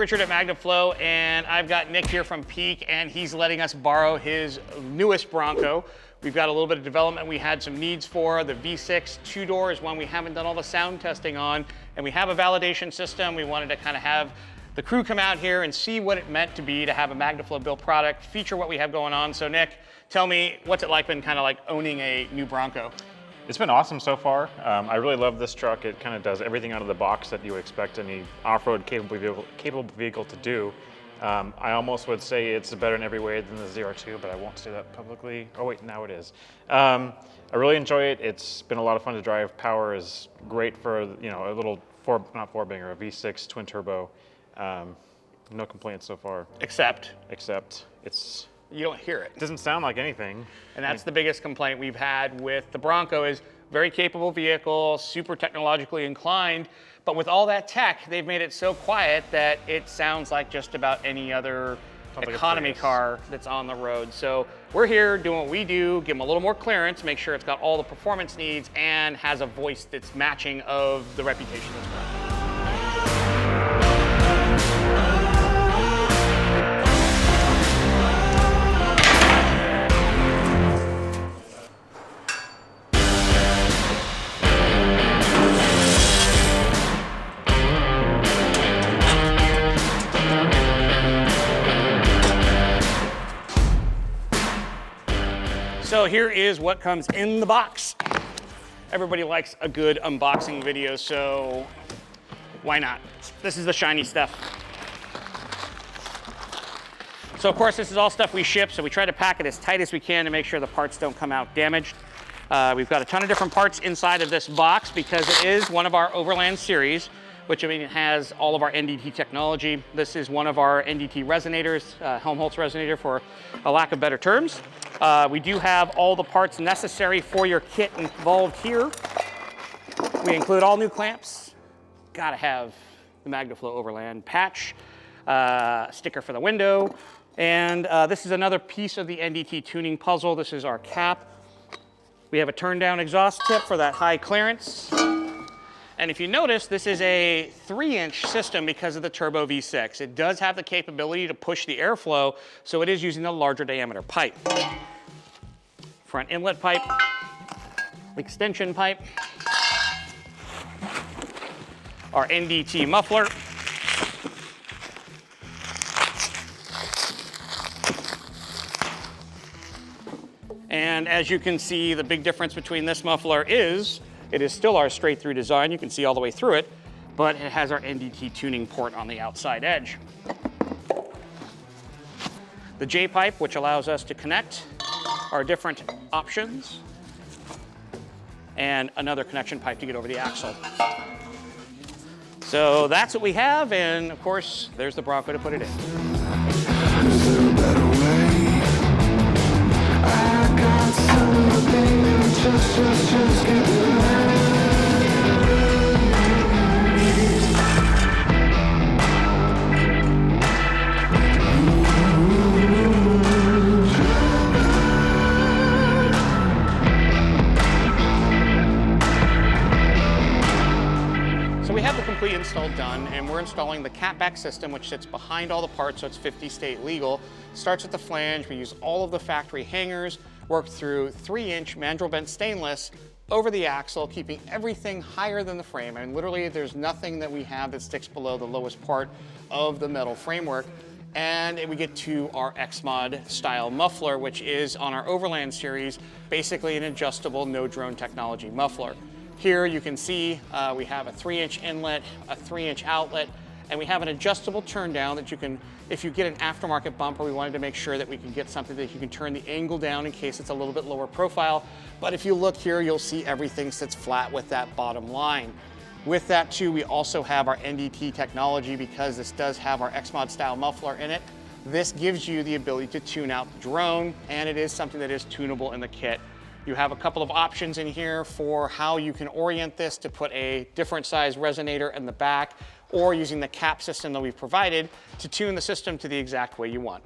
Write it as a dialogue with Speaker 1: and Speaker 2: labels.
Speaker 1: Richard at MagnaFlow, and I've got Nick here from Peak, and he's letting us borrow his newest Bronco. We've got a little bit of development we had some needs for. The V6 two-door is one we haven't done all the sound testing on, and we have a validation system. We wanted to kind of have the crew come out here and see what it meant to be to have a MagnaFlow built product, feature what we have going on. So Nick, tell me, what's it like been kind of like owning a new Bronco?
Speaker 2: It's been awesome so far. I really love this truck. It kind of does everything out of the box that you would expect any off-road capable vehicle to do. I almost would say it's better in every way than the ZR2, but I won't say that publicly. Oh wait, now it is. I really enjoy it. It's been a lot of fun to drive. Power is great for, you know, a little not four-banger, a V6 twin turbo. No complaints so far.
Speaker 1: Except
Speaker 2: it's...
Speaker 1: You don't hear it.
Speaker 2: It doesn't sound like anything.
Speaker 1: And that's the biggest complaint we've had with the Bronco is very capable vehicle, super technologically inclined, but with all that tech, they've made it so quiet that it sounds like just about any other economy car that's on the road. So we're here doing what we do, give them a little more clearance, make sure it's got all the performance needs and has a voice that's matching of the reputation that's got. So here is what comes in the box. Everybody likes a good unboxing video, so why not? This is the shiny stuff. So of course, this is all stuff we ship, so we try to pack it as tight as we can to make sure the parts don't come out damaged. We've got a ton of different parts inside of this box because it is one of our Overland series, which I mean it has all of our NDT technology. This is one of our NDT resonators, Helmholtz resonator for a lack of better terms. We do have all the parts necessary for your kit involved here. We include all new clamps. Gotta have the MagnaFlow Overland patch, sticker for the window, and this is another piece of the NDT tuning puzzle. This is our cap. We have a turn down exhaust tip for that high clearance. And if you notice, this is a 3-inch system because of the turbo V6. It does have the capability to push the airflow, so it is using a larger diameter pipe. Front inlet pipe, extension pipe, our NDT muffler, and as you can see, the big difference between this muffler is it is still our straight through design. You can see all the way through it, but it has our NDT tuning port on the outside edge. The J-pipe, which allows us to connect our different options, and another connection pipe to get over the axle. So that's what we have, and of course, there's the Bronco to put it in.
Speaker 3: Is there a better way? I got something, just get it.
Speaker 1: Install done, and we're installing the catback system, which sits behind all the parts, so it's 50 state legal. Starts at the flange. We use all of the factory hangers, worked through 3-inch mandrel bent stainless over the axle, keeping everything higher than the frame. I mean, literally, there's nothing that we have that sticks below the lowest part of the metal framework. And we get to our X-Mod style muffler, which is on our Overland series, basically an adjustable no drone technology muffler. Here you can see we have a 3-inch inlet, a 3-inch outlet, and we have an adjustable turn down that you can, if you get an aftermarket bumper, we wanted to make sure that we can get something that you can turn the angle down in case it's a little bit lower profile. But if you look here, you'll see everything sits flat with that bottom line. With that too, we also have our NDT technology because this does have our X-Mod style muffler in it. This gives you the ability to tune out the drone, and it is something that is tunable in the kit. You have a couple of options in here for how you can orient this to put a different size resonator in the back, or using the cap system that we've provided to tune the system to the exact way you want.